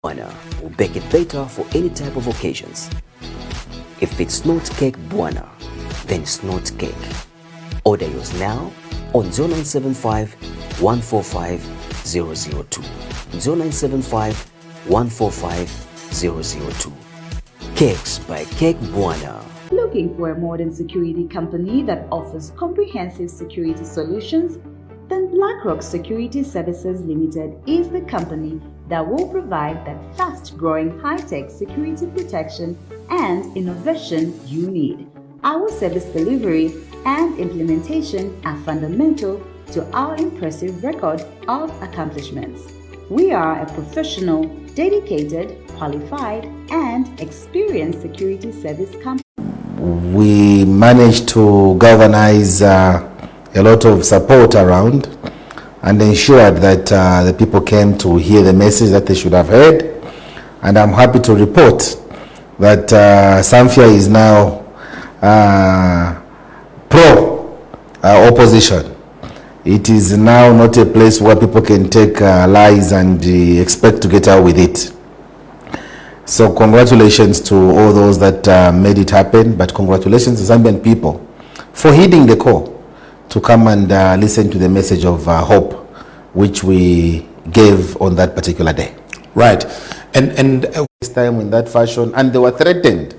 Bwana will bake it better for any type of occasions. If it's not cake Bwana, then it's not cake. Order yours now on 0975 145 002. 0975 145 002. Cakes by Cake Bwana. Looking for a modern security company that offers comprehensive security solutions? Then BlackRock Security Services Limited is the company that will provide that fast-growing high-tech security protection and innovation you need. Our service delivery and implementation are fundamental to our impressive record of accomplishments. We are a professional, dedicated, qualified, and experienced security service company. We managed to galvanize a lot of support around and ensured that the people came to hear the message that they should have heard. And I'm happy to report that Samfia is now pro-opposition. It is now not a place where people can take lies and expect to get out with it. So congratulations to all those that made it happen, but congratulations to Zambian people for heeding the call to come and listen to the message of hope which we gave on that particular day. Right. And this time in that fashion, and they were threatened.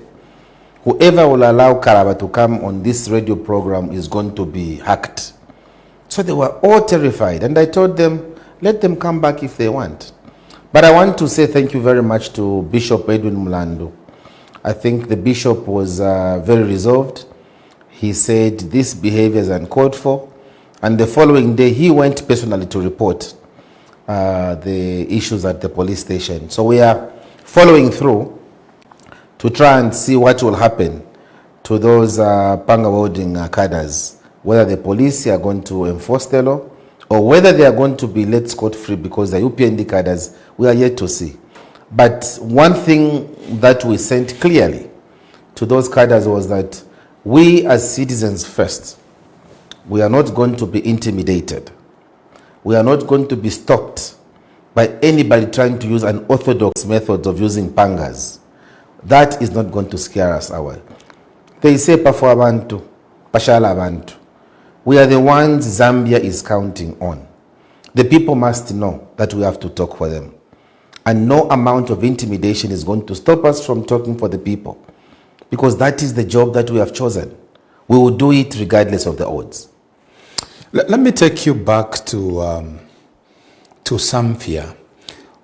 Whoever will allow Karaba to come on this radio program is going to be hacked. So they were all terrified, and I told them, let them come back if they want. But I want to say thank you very much to Bishop Edwin Mulandu. I think the bishop was very resolved. He said this behavior is uncalled for, and the following day he went personally to report the issues at the police station. So we are following through to try and see what will happen to those panga voting cadres, whether the police are going to enforce the law or whether they are going to be let scot-free because the UPND cadres, we are yet to see. But one thing that we sent clearly to those cadres was that we as citizens first, we are not going to be intimidated. We are not going to be stopped by anybody trying to use unorthodox methods of using pangas. That is not going to scare us away. They say pafo abantu, pashala abantu. We are the ones Zambia is counting on. The people must know that we have to talk for them. And no amount of intimidation is going to stop us from talking for the people. Because that is the job that we have chosen. We will do it regardless of the odds. Let me take you back to Samfia,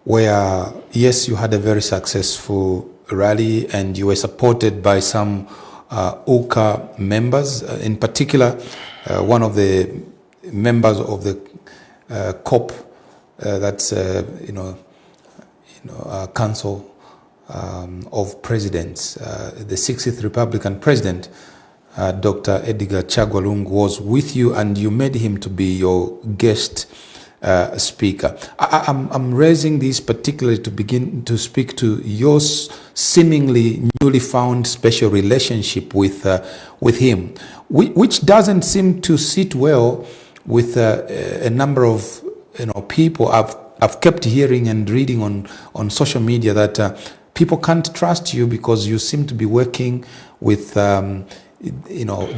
where, yes, you had a very successful rally and you were supported by some UCA members, in particular, one of the members of the COP, that's Council of Presidents, the 60th Republican President, Dr. Edgar Chagwa Lungu, was with you, and you made him to be your guest speaker. I'm raising this particularly to begin to speak to your seemingly newly found special relationship with him, which doesn't seem to sit well with a number of people. I've kept hearing and reading on social media that people can't trust you because you seem to be working with the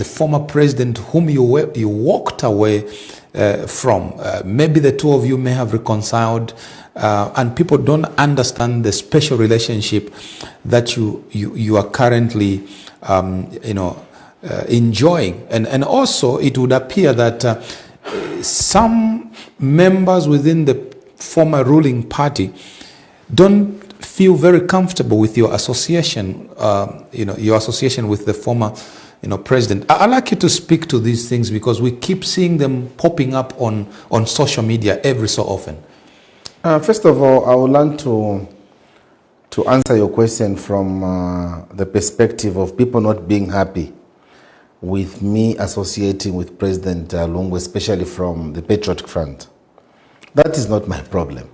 former president whom you walked away from. Maybe the two of you may have reconciled, and people don't understand the special relationship that you are currently enjoying. And also it would appear that some members within the former ruling party don't feel very comfortable with your association, your association with the former president. I'd like you to speak to these things because we keep seeing them popping up on social media every so often. First of all, I would like to answer your question from the perspective of people not being happy with me associating with President Lungu, especially from the Patriotic Front. That is not my problem.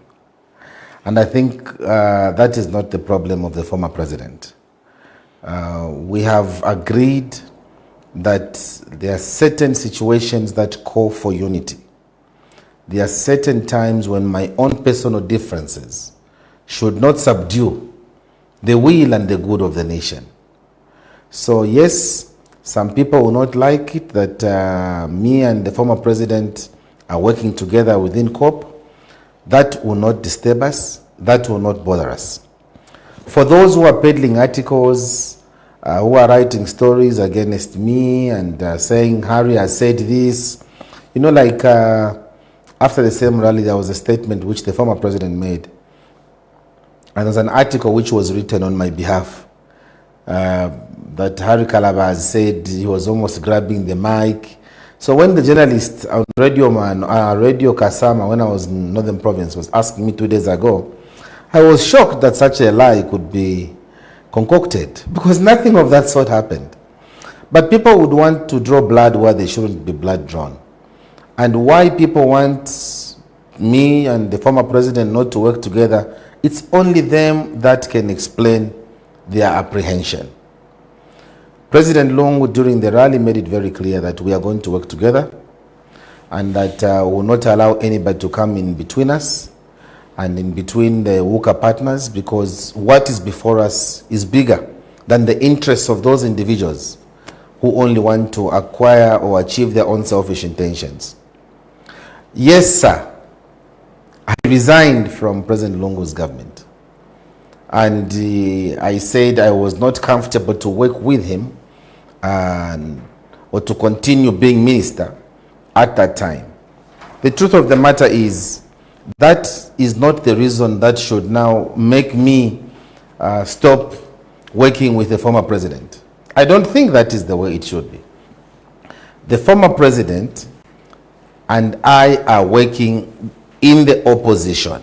And I think that is not the problem of the former president. We have agreed that there are certain situations that call for unity. There are certain times when my own personal differences should not subdue the will and the good of the nation. So yes, some people will not like it that me and the former president are working together within COP. That will not disturb us. That will not bother us. For those who are peddling articles, who are writing stories against me and saying Harry has said this, you know, like after the same rally, there was a statement which the former president made. And there's an article which was written on my behalf that Harry Kalaba said he was almost grabbing the mic. So when the journalist on Radio Kasama, when I was in Northern Province, was asking me 2 days ago, I was shocked that such a lie could be concocted because nothing of that sort happened. But people would want to draw blood where they shouldn't be blood drawn. And why people want me and the former president not to work together, it's only them that can explain their apprehension. President Lungu during the rally made it very clear that we are going to work together and that we will not allow anybody to come in between us and in between the WUKA partners, because what is before us is bigger than the interests of those individuals who only want to acquire or achieve their own selfish intentions. Yes, sir, I resigned from President Lungu's government. And I said I was not comfortable to work with him or to continue being minister at that time. The truth of the matter is that is not the reason that should now make me stop working with the former president. I don't think that is the way it should be. The former president and I are working in the opposition.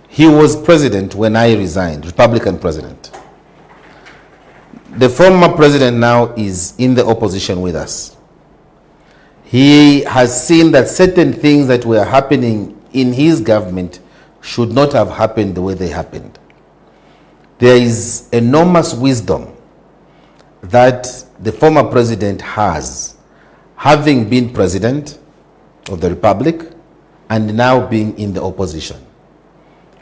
He was president when I resigned, Republican president. The former president now is in the opposition with us. He has seen that certain things that were happening in his government should not have happened the way they happened. There is enormous wisdom that the former president has, having been president of the republic and now being in the opposition.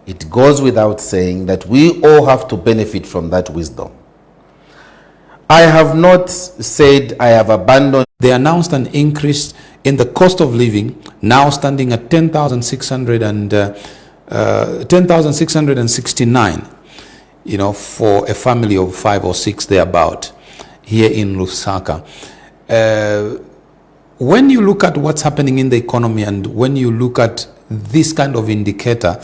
It goes without saying that we all have to benefit from that wisdom. I have not said I have abandoned. They announced an increase in the cost of living, now standing at 10,669, you know, for a family of 5 or 6 thereabout here in Lusaka. When you look at what's happening in the economy and when you look at this kind of indicator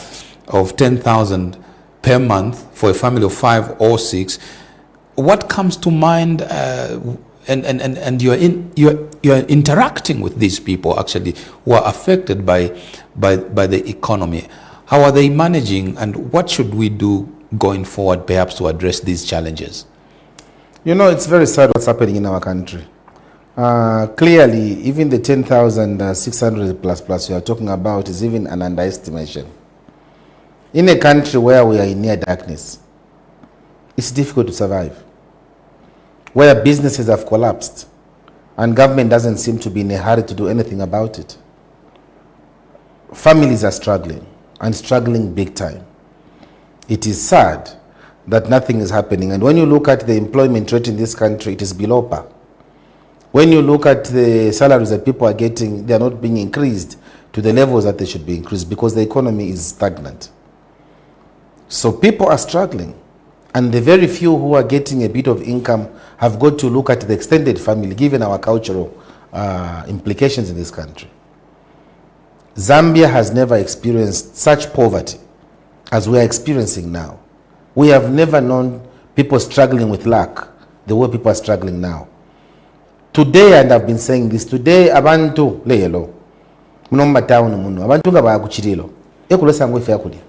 of 10,000 per month for a family of 5 or 6, what comes to mind? And you're interacting with these people actually who are affected by the economy. How are they managing, and what should we do going forward perhaps to address these challenges? You know, it's very sad what's happening in our country. Clearly, even the 10,600 plus you are talking about is even an underestimation. In a country where we are in near darkness, it's difficult to survive. Where businesses have collapsed and government doesn't seem to be in a hurry to do anything about it. Families are struggling, and struggling big time. It is sad that nothing is happening. And when you look at the employment rate in this country, it is below par. When you look at the salaries that people are getting, they are not being increased to the levels that they should be increased because the economy is stagnant. So people are struggling. And the very few who are getting a bit of income have got to look at the extended family, given our cultural implications in this country. Zambia has never experienced such poverty as we are experiencing now. We have never known people struggling with lack the way people are struggling now. Today, and I've been saying this, today, abantu leyelo, munomba town muno, abantu nga bakuchirilo, ekulesa ngwe fe akuli.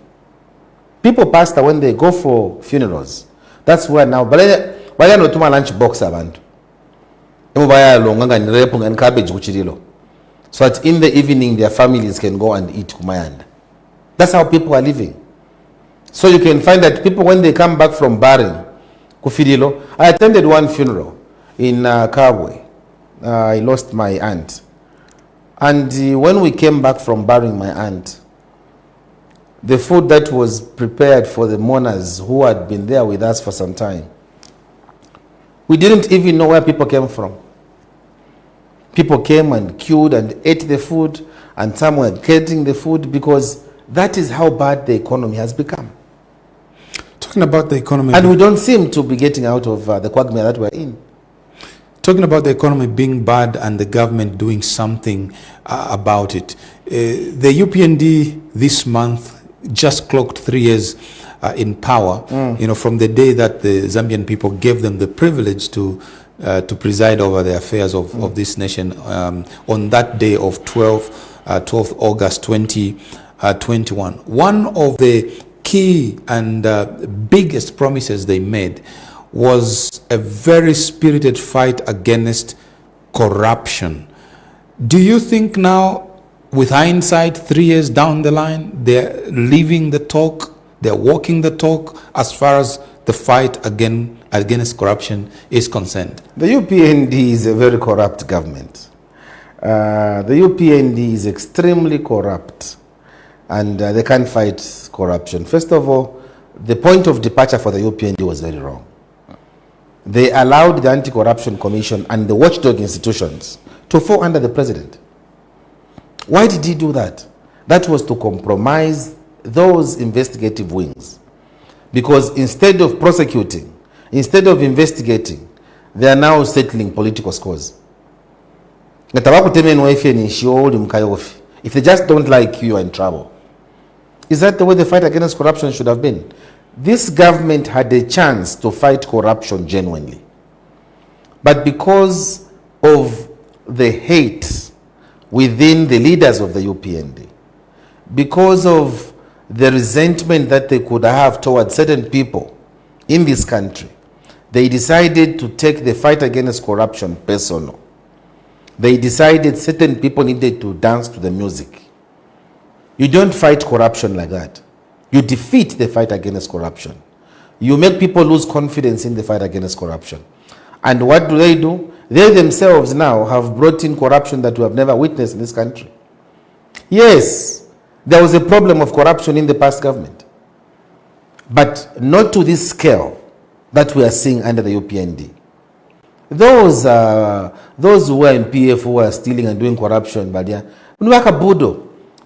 People pastor when they go for funerals. That's where now. Baya no tuma lunch box abantu. Emo baya longa ni repo and cabbage kuchirilo. So that in the evening their families can go and eat kumayanda. That's how people are living. So you can find that people when they come back from burying kufidilo. I attended one funeral in Chagwa. I lost my aunt. And when we came back from burying my aunt, the food that was prepared for the mourners who had been there with us for some time. We didn't even know where people came from. People came and queued and ate the food, and some were getting the food because that is how bad the economy has become. Talking about the economy... And we don't seem to be getting out of the quagmire that we're in. Talking about the economy being bad and the government doing something about it. The UPND this month just clocked 3 years in power, from the day that the Zambian people gave them the privilege to preside over the affairs of this nation on that day of 12th August 2021. One of the key and biggest promises they made was a very spirited fight against corruption. Do you think now, with hindsight, 3 years down the line, they're living the talk, they're walking the talk as far as the fight against corruption is concerned? The UPND is a very corrupt government. The UPND is extremely corrupt, and they can't fight corruption. First of all, the point of departure for the UPND was very wrong. They allowed the Anti-Corruption Commission and the watchdog institutions to fall under the president. Why did he do that? That was to compromise those investigative wings. Because instead of prosecuting, instead of investigating, they are now settling political scores. If they just don't like you, you're in trouble. Is that the way the fight against corruption should have been? This government had a chance to fight corruption genuinely. But because of the hate within the leaders of the UPND, because of the resentment that they could have towards certain people in this country, they decided to take the fight against corruption personal. They decided certain people needed to dance to the music. You don't fight corruption like that. You defeat the fight against corruption. You make people lose confidence in the fight against corruption. And what do? They themselves now have brought in corruption that we have never witnessed in this country. Yes, there was a problem of corruption in the past government, but not to this scale that we are seeing under the UPND. Those who are in PF who are stealing and doing corruption,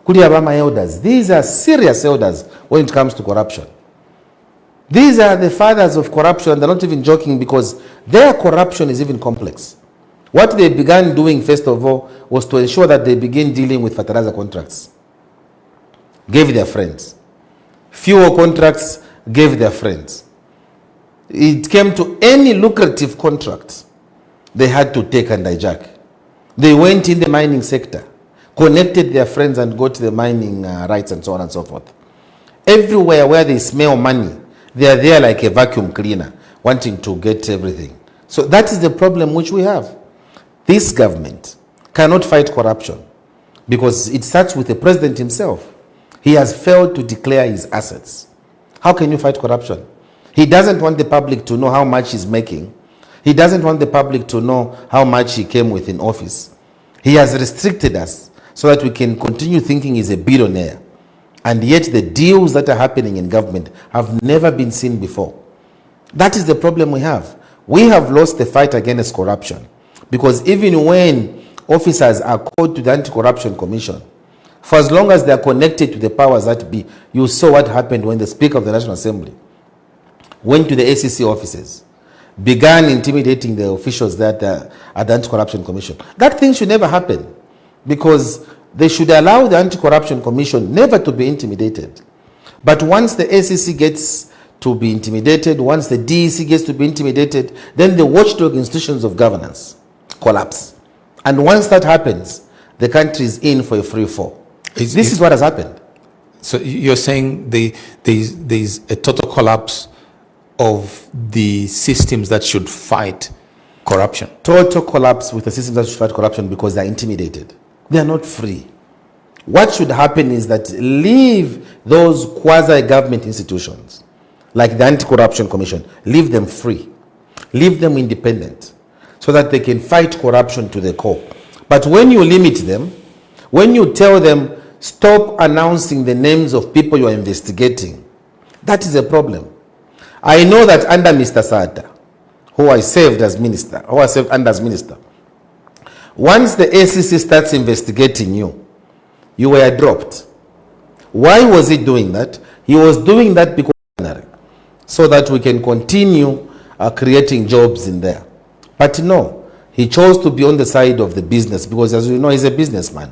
elders. These are serious elders when it comes to corruption. These are the fathers of corruption, and they're not even joking because their corruption is even complex. What they began doing, first of all, was to ensure that they begin dealing with fertilizer contracts. Gave their friends. Fuel contracts, gave their friends. It came to any lucrative contract, they had to take and hijack. They went in the mining sector, connected their friends and got the mining rights and so on and so forth. Everywhere where they smell money, they are there like a vacuum cleaner, wanting to get everything. So that is the problem which we have. This government cannot fight corruption because it starts with the president himself. He has failed to declare his assets. How can you fight corruption? He doesn't want the public to know how much he's making. He doesn't want the public to know how much he came with in office. He has restricted us so that we can continue thinking he's a billionaire. And yet the deals that are happening in government have never been seen before. That is the problem we have. We have lost the fight against corruption because even when officers are called to the Anti-Corruption Commission, for as long as they are connected to the powers that be, you saw what happened when the Speaker of the National Assembly went to the ACC offices, began intimidating the officials that at the Anti-Corruption Commission. That thing should never happen because they should allow the Anti-Corruption Commission never to be intimidated. But once the ACC gets to be intimidated, once the DEC gets to be intimidated, then the watchdog institutions of governance collapse. And once that happens, the country is in for a free fall. This is what has happened. So you're saying there's a total collapse of the systems that should fight corruption? Total collapse with the systems that should fight corruption because they're intimidated. They are not free. What should happen is that leave those quasi-government institutions, like the Anti-Corruption Commission, leave them free. Leave them independent so that they can fight corruption to the core. But when you limit them, when you tell them Stop announcing the names of people you are investigating. That is a problem. I know that under Mr. Sata, who I served as minister, who I served under as minister, once the ACC starts investigating you, you were dropped. Why was he doing that? He was doing that because so that we can continue creating jobs in there. But no, he chose to be on the side of the business because, as you know, he's a businessman.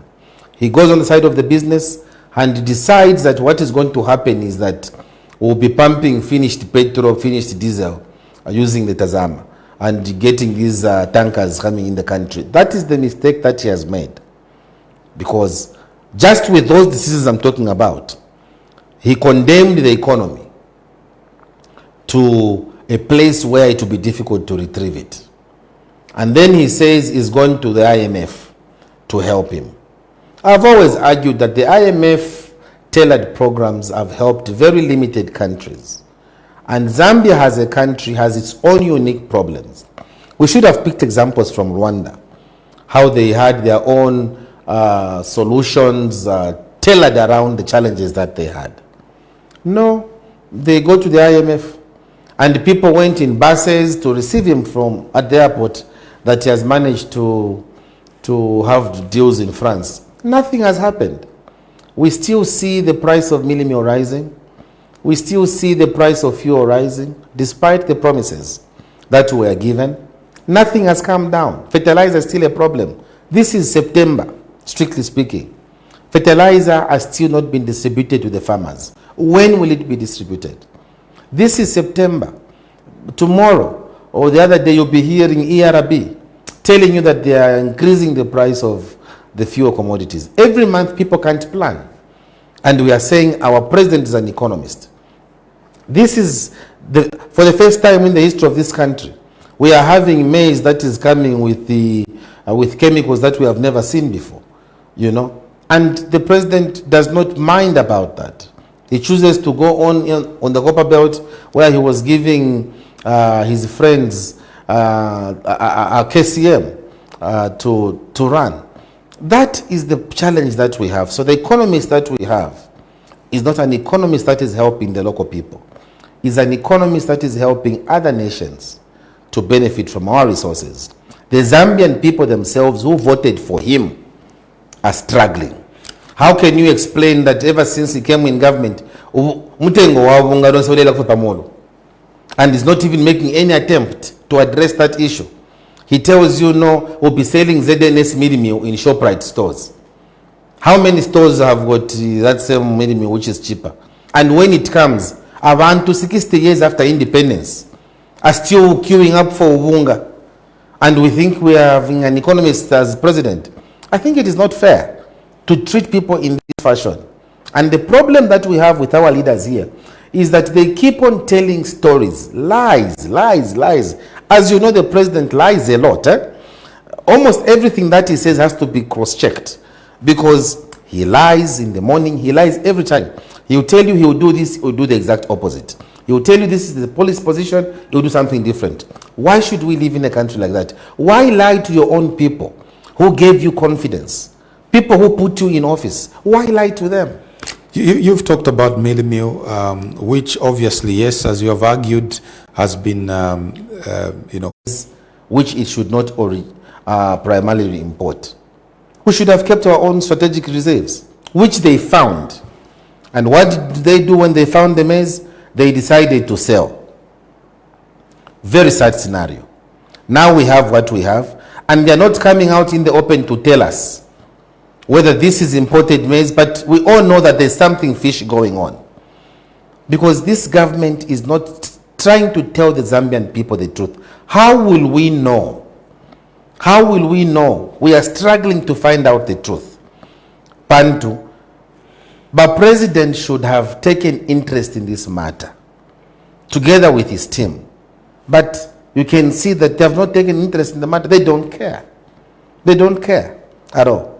He goes on the side of the business and decides that what is going to happen is that we'll be pumping finished petrol, finished diesel using the Tazama and getting these tankers coming in the country. That is the mistake that he has made. Because just with those decisions I'm talking about, he condemned the economy to a place where it will be difficult to retrieve it. And then he says he's going to the IMF to help him. I've always argued that the IMF tailored programs have helped very limited countries. And Zambia as a country has its own unique problems. We should have picked examples from Rwanda, how they had their own solutions tailored around the challenges that they had. No, they go to the IMF. And people went in buses to receive him from at the airport that he has managed to have deals in France. Nothing has happened. We still see the price of milling meal rising. We still see the price of fuel rising, despite the promises that were given. Nothing has come down. Fertilizer is still a problem. This is September, strictly speaking. Fertilizer has still not been distributed to the farmers. When will it be distributed? This is September. Tomorrow or the other day you'll be hearing ERB telling you that they are increasing the price of the fuel commodities. Every month people can't plan. And we are saying our president is an economist. This is, for the first time in the history of this country, we are having maize that is coming with chemicals that we have never seen before, you know. And the president does not mind about that. He chooses to go on the copper belt where he was giving his friends a KCM to run. That is the challenge that we have. So the economist that we have is not an economist that is helping the local people. It's an economist that is helping other nations to benefit from our resources. The Zambian people themselves who voted for him are struggling. How can you explain that ever since he came in government, and is not even making any attempt to address that issue? He tells you, no, we'll be selling ZNS midi meal in ShopRite stores. How many stores have got that same midi meal which is cheaper? And when it comes, around to 60 years after independence, are still queuing up for Ubunga. And we think we are having an economist as president. I think it is not fair to treat people in this fashion. And the problem that we have with our leaders here is that they keep on telling stories, lies, lies, lies. As you know, the president lies a lot. Almost everything that he says has to be cross-checked because he lies in the morning, he lies every time. He will tell you he will do this, he will do the exact opposite. He will tell you this is the police position, he will do something different. Why should we live in a country like that? Why lie to your own people who gave you confidence? People who put you in office, why lie to them? You've talked about mili meal, which obviously, yes, as you have argued, has been, which it should not primarily import. We should have kept our own strategic reserves, which they found. And what did they do when they found the maize? They decided to sell. Very sad scenario. Now we have what we have, and they're not coming out in the open to tell us whether this is imported maize, but we all know that there's something fishy going on. Because this government is not trying to tell the Zambian people the truth. How will we know? How will we know? We are struggling to find out the truth. Bantu. But President should have taken interest in this matter, together with his team. But you can see that they have not taken interest in the matter. They don't care. They don't care at all.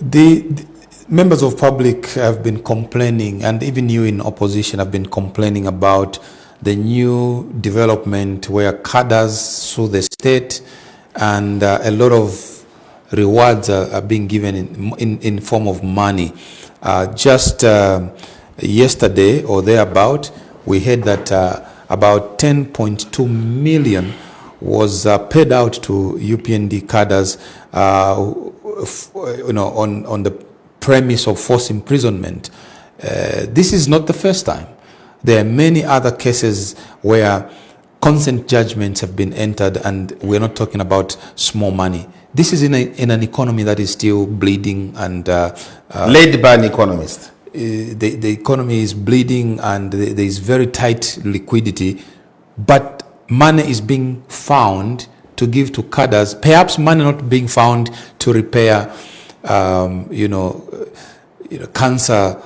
The members of public have been complaining, and even you in opposition have been complaining about the new development where cadres sue the state, and a lot of rewards are being given in form of money. Just yesterday or thereabout, we heard that about 10.2 million was paid out to UPND cadres, on the premise of forced imprisonment. This is not the first time. There are many other cases where consent judgments have been entered, and we're not talking about small money. This is in an economy that is still bleeding and led by an economist. The economy is bleeding and there is very tight liquidity, but money is being found to give to cadres. Perhaps money not being found to repair, cancer,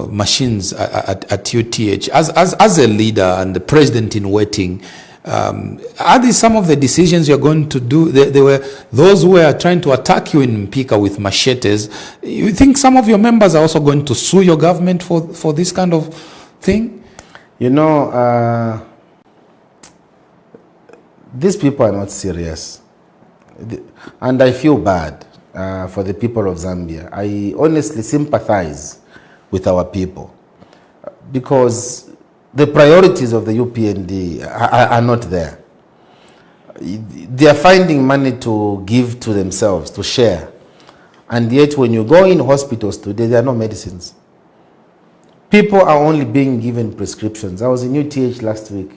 machines at UTH. As a leader and the president in waiting, are these some of the decisions you're going to do? There were those who were trying to attack you in Mpika with machetes. You think some of your members are also going to sue your government for this kind of thing? These people are not serious. And I feel bad for the people of Zambia. I honestly sympathize with our people because the priorities of the UPND are not there. They are finding money to give to themselves, to share. And yet when you go in hospitals today, there are no medicines. People are only being given prescriptions. I was in UTH last week.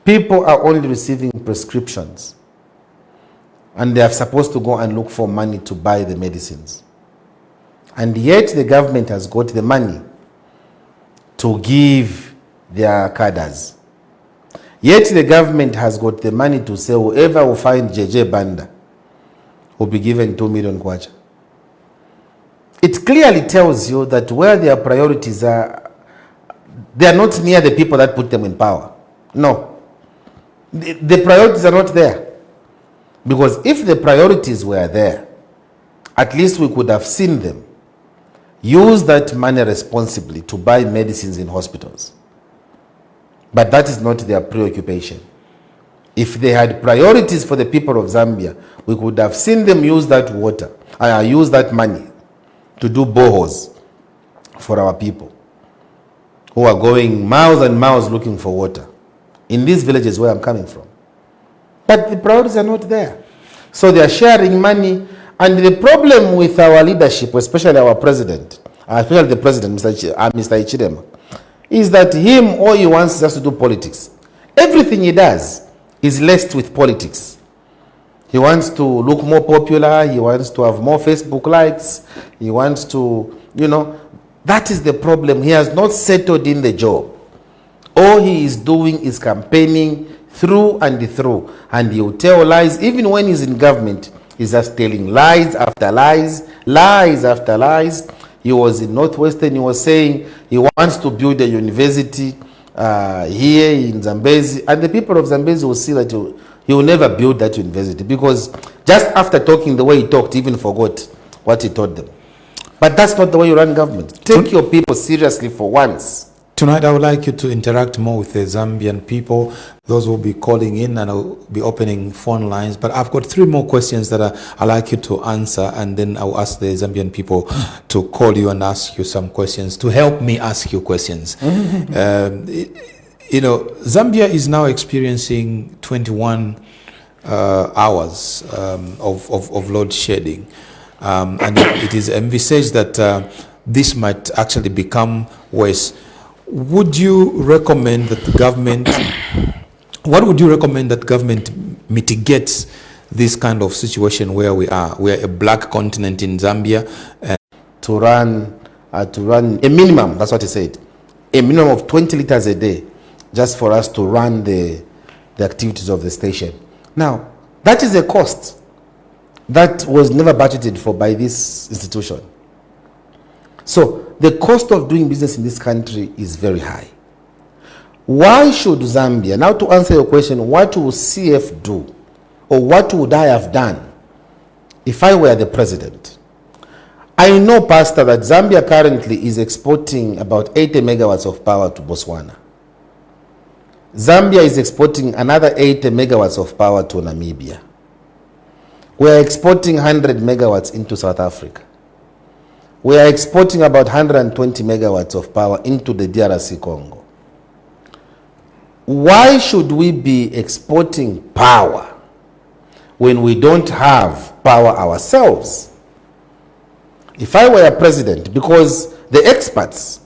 People are only receiving prescriptions. And they are supposed to go and look for money to buy the medicines. And yet the government has got the money to give their cadres. Yet the government has got the money to say whoever will find JJ Banda will be given 2 million kwacha. It clearly tells you that where their priorities are, they are not near the people that put them in power. No. The priorities are not there. Because if the priorities were there, at least we could have seen them use that money responsibly to buy medicines in hospitals. But that is not their preoccupation. If they had priorities for the people of Zambia, we could have seen them use that use that money to do boreholes for our people who are going miles and miles looking for water in these villages where I'm coming from. But the priorities are not there. So they are sharing money. And the problem with our leadership, especially our president, especially the president, Mr. Hichilema, is that all he wants is just to do politics. Everything he does is laced with politics. He wants to look more popular. He wants to have more Facebook likes. He wants to, that is the problem. He has not settled in the job. All he is doing is campaigning through and through. And he will tell lies. Even when he's in government, he's just telling lies after lies, lies after lies. He was in Northwestern. He was saying he wants to build a university here in Zambezi. And the people of Zambezi will see that he will never build that university because just after talking the way he talked, he even forgot what he told them. But that's not the way you run government. Take your people seriously for once. Tonight, I would like you to interact more with the Zambian people. Those will be calling in and I'll be opening phone lines. But I've got 3 more questions that I'd like you to answer. And then I'll ask the Zambian people to call you and ask you some questions, to help me ask you questions. Zambia is now experiencing 21 hours of load shedding. And it is envisaged that this might actually become worse. Would you recommend that the government, what would you recommend that government mitigates this kind of situation where we are? We are a black continent in Zambia. To run a minimum, that's what he said, a minimum of 20 liters a day, just for us to run the activities of the station. Now, that is a cost that was never budgeted for by this institution. So, the cost of doing business in this country is very high. Why should Zambia, now to answer your question, what will CF do? Or what would I have done if I were the president? I know, Pastor, that Zambia currently is exporting about 80 megawatts of power to Botswana. Zambia is exporting another 80 megawatts of power to Namibia. We are exporting 100 megawatts into South Africa. We are exporting about 120 megawatts of power into the DRC Congo. Why should we be exporting power when we don't have power ourselves? If I were a president, because the experts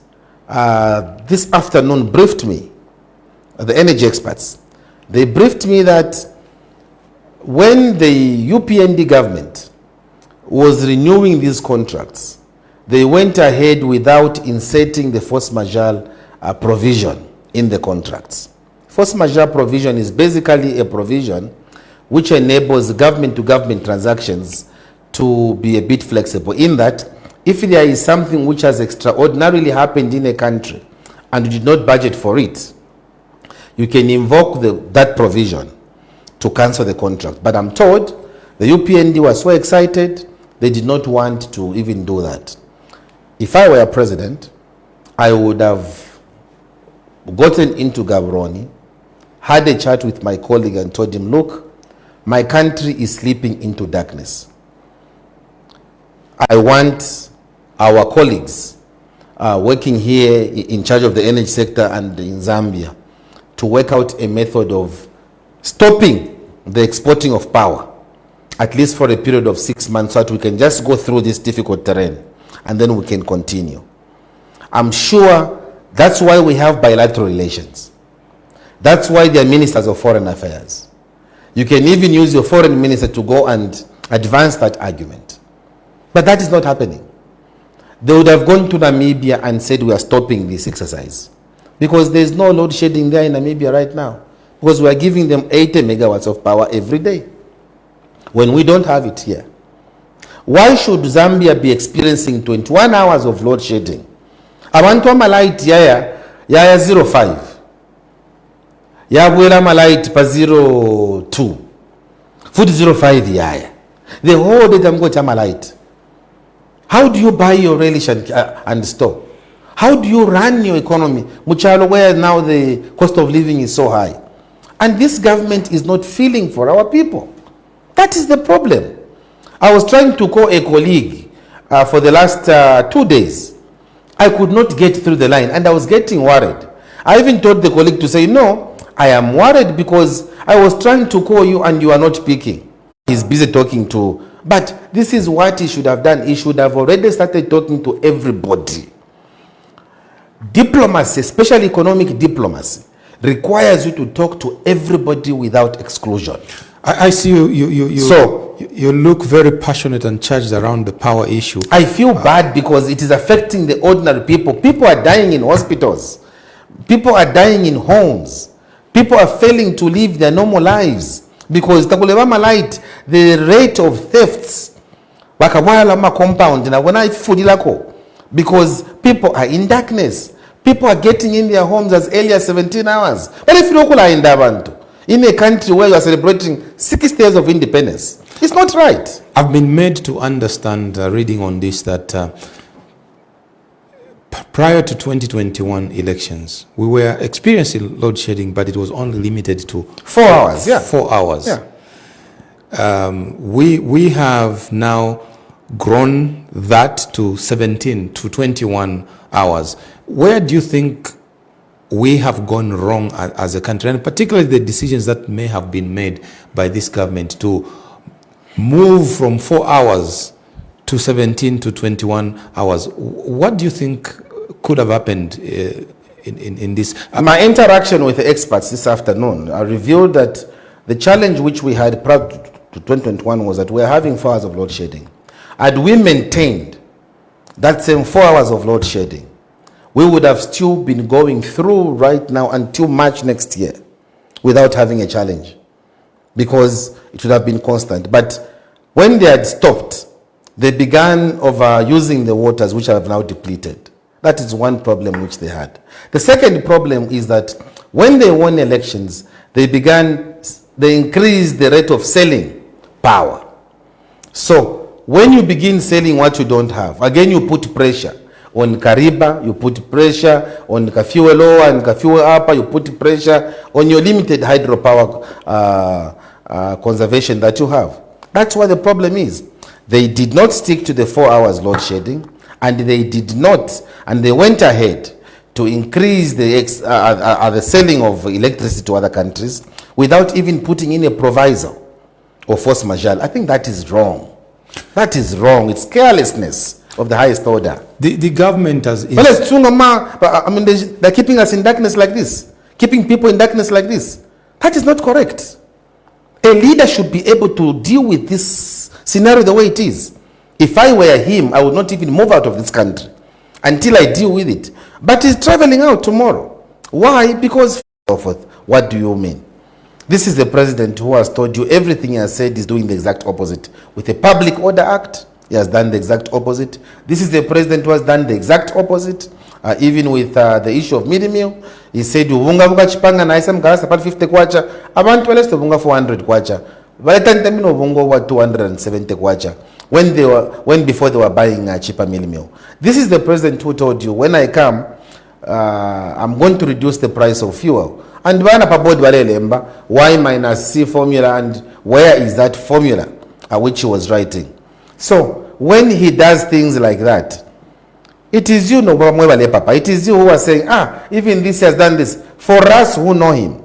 this afternoon briefed me, the energy experts, they briefed me that when the UPND government was renewing these contracts, they went ahead without inserting the force majeure provision in the contracts. Force majeure provision is basically a provision which enables government-to-government transactions to be a bit flexible, in that if there is something which has extraordinarily happened in a country and you did not budget for it, you can invoke that provision to cancel the contract. But I'm told the UPND was so excited, they did not want to even do that. If I were a president, I would have gotten into Gaborone, had a chat with my colleague and told him, look, my country is slipping into darkness. I want our colleagues working here in charge of the energy sector and in Zambia to work out a method of stopping the exporting of power, at least for a period of 6 months, so that we can just go through this difficult terrain and then we can continue. I'm sure that's why we have bilateral relations. That's why they are ministers of foreign affairs. You can even use your foreign minister to go and advance that argument. But that is not happening. They would have gone to Namibia and said we are stopping this exercise, because there is no load shedding there in Namibia right now, because we are giving them 80 megawatts of power every day when we don't have it here. Why should Zambia be experiencing 21 hours of load shedding? Abantu amalight yaya 05 yabwera amalight pa 02 futhi 05 yaya the whole day I'm going to amalight. How do you buy your relish and store? How do you run your economy, Muchalo, where now the cost of living is so high? And this government is not feeling for our people. That is the problem. I was trying to call a colleague for the last 2 days. I could not get through the line and I was getting worried. I even told the colleague to say, no, I am worried because I was trying to call you and you are not picking. He's busy talking to, but this is what he should have done. He should have already started talking to everybody. Diplomacy, especially economic diplomacy, requires you to talk to everybody without exclusion. I see you look very passionate and charged around the power issue. I feel bad because it is affecting the ordinary people. People are dying in hospitals. People are dying in homes. People are failing to live their normal lives because the rate of thefts compound because people are in darkness. People are getting in their homes as early as 17 hours. But if you look in a country where you are celebrating 60 years of independence, it's not right. I've been made to understand, reading on this, that prior to 2021 elections, we were experiencing load shedding, but it was only limited to 4 hours. Yeah, 4 hours. Yeah. We have now grown that to 17 to 21 hours. Where do you think we have gone wrong as a country, and particularly the decisions that may have been made by this government to move from 4 hours to 17 to 21 hours? What do you think could have happened in this? My interaction with the experts this afternoon, I revealed that the challenge which we had prior to 2021 was that we are having 4 hours of load shedding. Had we maintained that same 4 hours of load shedding, we would have still been going through right now until March next year without having a challenge, because it would have been constant. But when they had stopped, they began overusing the waters, which have now depleted. That is one problem which they had. The second problem is that when they won elections, they increased the rate of selling power. So when you begin selling what you don't have, again you put pressure on Kariba, you put pressure on Kafuel Lower and Kafuel Upper, you put pressure on your limited hydropower conservation that you have. That's what the problem is. They did not stick to the 4 hours load shedding, and they went ahead to increase the selling of electricity to other countries without even putting in a proviso or force majeure. I think that is wrong. That is wrong. It's carelessness of the highest order. The government has... I mean, they're keeping us in darkness like this, keeping people in darkness like this. That is not correct. A leader should be able to deal with this scenario the way it is. If I were him, I would not even move out of this country until I deal with it. But he's traveling out tomorrow. Why? Because what do you mean? This is the president who has told you everything he has said is doing the exact opposite. With the Public Order Act, he has done the exact opposite. This is the president who has done the exact opposite. Even with the issue of mid-meal, he said, "Ubunga buka chipanga na isam garasa part 50 kwacha, abantu wale sto bunga 400 kwacha. Valitantamino bungo wa 270 kwacha." When before they were buying cheaper meal. This is the president who told you, when I come, I'm going to reduce the price of fuel. And Y minus C formula, and where is that formula which he was writing? So when he does things like that, it is you, it is you who are saying, even this has done this. For us who know him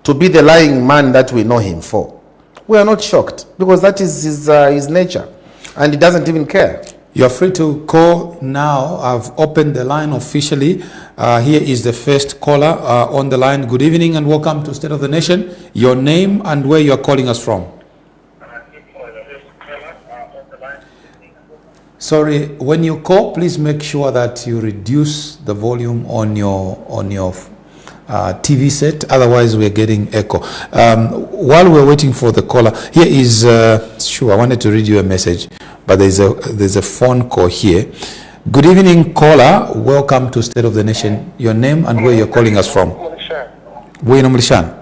to be the lying man that we know him for, we are not shocked, because that is his nature, and he doesn't even care. You're free to call now. I've opened the line officially. Here is the first caller on the line. Good evening and welcome to State of the Nation. Your name and where you're calling us from. Sorry, when you call, please make sure that you reduce the volume on your TV set. Otherwise, we're getting echo. While we're waiting for the caller, here is I wanted to read you a message, but there's a phone call here. Good evening, caller. Welcome to State of the Nation. Your name and where you're calling us from. Wino Mlishan.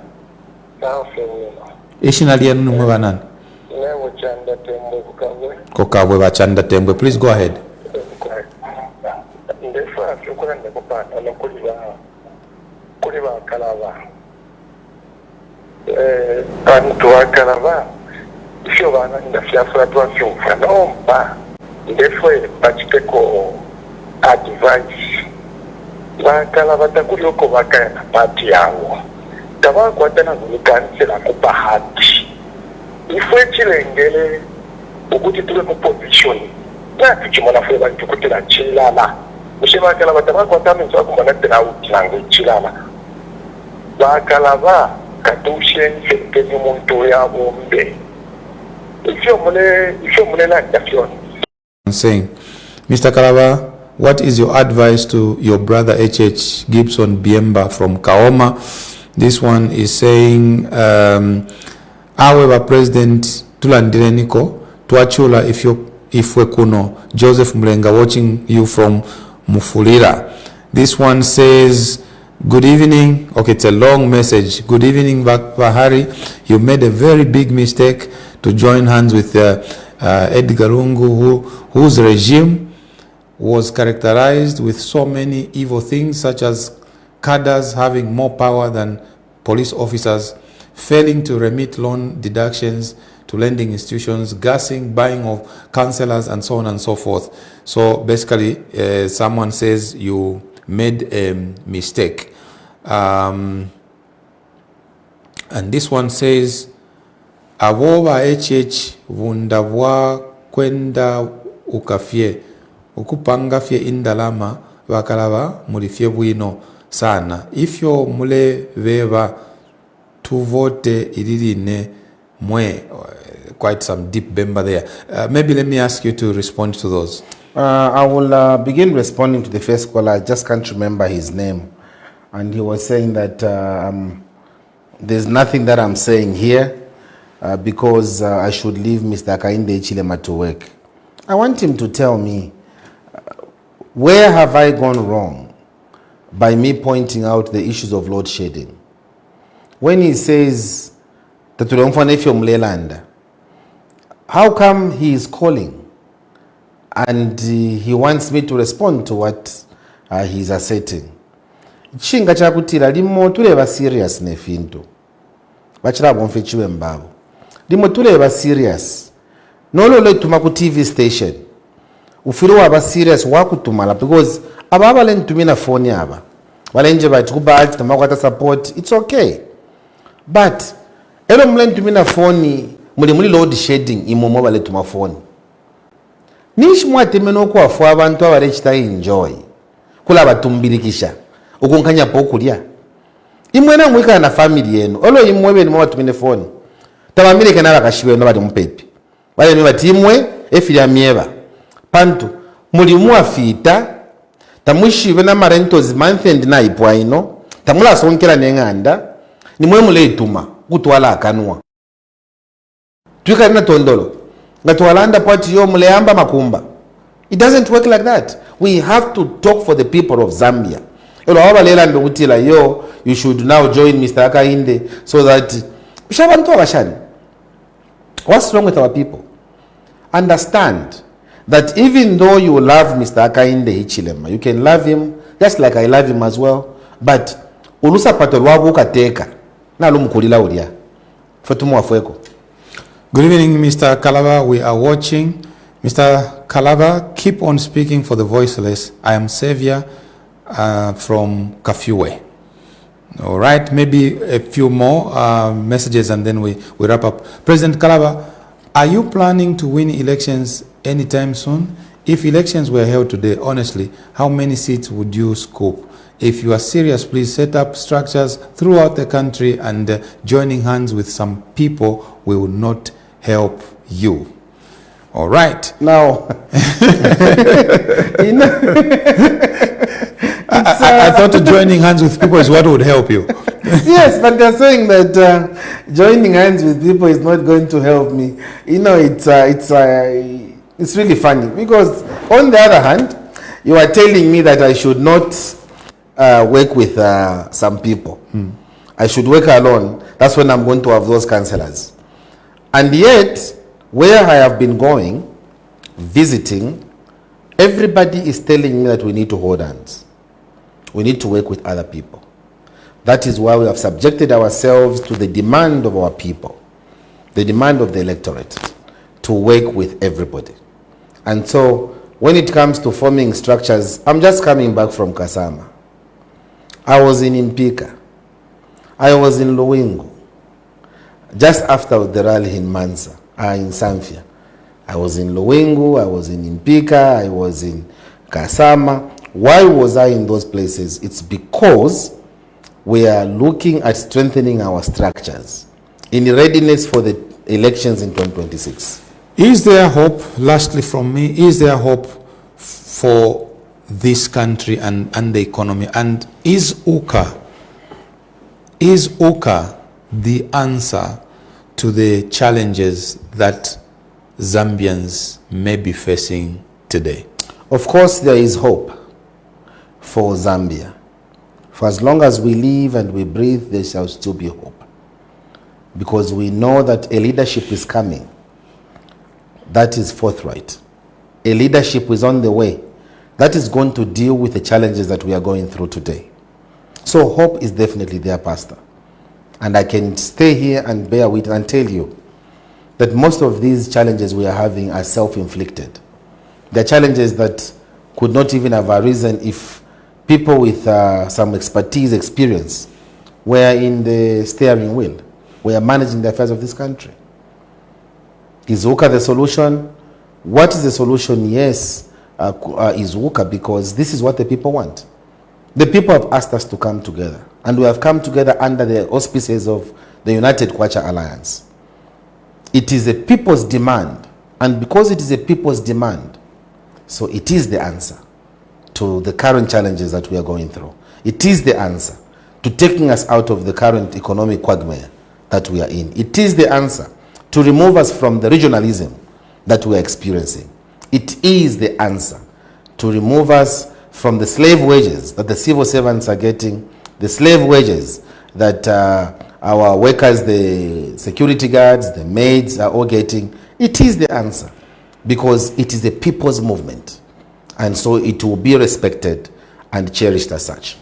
Kokabwe bachanda tembwe. Please go ahead. Bantu bakalaba isho bana ndafyafa twafyumva nomba ndefwe bachiteko advice bakalaba takulioko bakaya pati yawo tabakwatana ngulikansela kubahati ifwe chilengele ukuthi tule mu position nathi chimona fwe bantu kutela chilala ushebakalaba tabakwatana nzakumana tena utinango chilala bakalaba katushen fekeni muntu ya bombe saying, Mr. Kalaba, what is your advice to your brother H.H. Gibson Biemba from Kaoma? This one is saying, however, President Tulandire Niko Tuachula if we kuno Joseph Mlenga watching you from Mufulira. This one says, good evening. Okay, it's a long message. Good evening, Bahari. You made a very big mistake to join hands with Edgar Lungu, whose regime was characterized with so many evil things, such as cadres having more power than police officers, failing to remit loan deductions to lending institutions, gassing, buying of councillors, and so on and so forth. So basically, someone says you made a mistake. And this one says, Avoba HH vundavwa kwenda ukafye ukupanga fye indalama wakalava mulifye bwino sana ifyo mule veva tuvote ilirine mwe. Quite some deep bemba there. Maybe let me ask you to respond to those. I will begin responding to the first caller. I just can't remember his name, and he was saying that there's nothing that I'm saying here because I should leave Mr. Hakainde Hichilema to work. I want him to tell me, where have I gone wrong by me pointing out the issues of load shedding? When he says that how come he is calling and he wants me to respond to what he is asserting? Chinga chakutira limo tuleba serious nefinto bachira bonfe chiwe mbabo limotule ba serious nolo le tuma ku TV station ufilo waba serious wakutumala because ababa le ntumina phone yaba balenje bathi kuba athi tamakwata support, it's okay, but elo mle ntumina phone muli load shedding imomo bale tuma phone nishi mwate menoko afu abantu abarechita enjoy kula batumbilikisha ukunkanya pokulya imwena mwika na family yenu olo imwebe ni mwatumine phone tabamile kana bakashiwe no bali mupepi bale ni batimwe efira mieba pantu mulimu afita tamwishiwe na marentos month and na ipwaino tamula sonkera nenganda ni mwe mule ituma kutwala akanwa twika na tondolo ngatwalanda pati yo mule amba makumba. It doesn't work like that. We have to talk for the people of Zambia. Elo abalela ndokutila yo you should now join Mr. Hakainde so that what's wrong with our people? Understand that even though you love Mr. Hakainde Hichilema, you can love him just like I love him as well, but ulusa patolwabu ukateka na lumukulila ulia fotumu wafueko. Good evening, Mr. Kalaba. We are watching. Mr. Kalaba, keep on speaking for the voiceless. I am Savior from Kafiwe. All right, maybe a few more messages and then we wrap up. President Kalaba, are you planning to win elections anytime soon? If elections were held today, honestly, how many seats would you scoop? If you are serious, please set up structures throughout the country, and joining hands with some people will not help you. All right. Now, I thought joining hands with people is what would help you. Yes, but they're saying that joining hands with people is not going to help me. You know, it's really funny because on the other hand, you are telling me that I should not work with some people. I should work alone. That's when I'm going to have those councillors. And yet, where I have been going, visiting, everybody is telling me that we need to hold hands. We need to work with other people. That is why we have subjected ourselves to the demand of our people, the demand of the electorate, to work with everybody. And so, when it comes to forming structures, I'm just coming back from Kasama. I was in Impika. I was in Lungu. Just after the rally in Mansa, in Samfia. I was in Lungu, I was in Impika, I was in Kasama. Why was I in those places? It's because we are looking at strengthening our structures in readiness for the elections in 2026. Is there hope, lastly from me, is there hope for this country and the economy? And is UKA the answer to the challenges that Zambians may be facing today? Of course, there is hope for Zambia. For as long as we live and we breathe, there shall still be hope. Because we know that a leadership is coming. That is forthright. A leadership is on the way. That is going to deal with the challenges that we are going through today. So hope is definitely there, Pastor. And I can stay here and bear with and tell you that most of these challenges we are having are self-inflicted. They're challenges that could not even have arisen if people with some expertise, experience, were in the steering wheel, were managing the affairs of this country. Is UKA the solution? What is the solution? Yes, is UKA, because this is what the people want. The people have asked us to come together, and we have come together under the auspices of the United Kwacha Alliance. It is a people's demand, and because it is a people's demand, so it is the answer to the current challenges that we are going through. It is the answer to taking us out of the current economic quagmire that we are in. It is the answer to remove us from the regionalism that we are experiencing. It is the answer to remove us from the slave wages that the civil servants are getting, the slave wages that our workers, the security guards, the maids are all getting. It is the answer because it is a people's movement. And so it will be respected and cherished as such.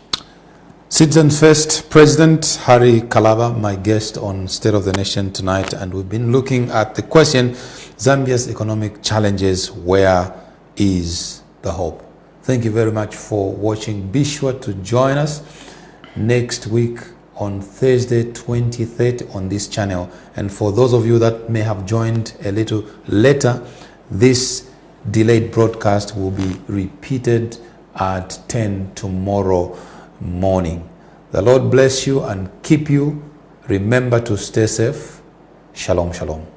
Citizen First President Harry Kalaba, my guest on State of the Nation tonight, and we've been looking at the question, Zambia's economic challenges, where is the hope? Thank you very much for watching. Be sure to join us next week on Thursday 23rd on this channel. And for those of you that may have joined a little later, this delayed broadcast will be repeated at 10 tomorrow morning. The Lord bless you and keep you. Remember to stay safe. Shalom, shalom.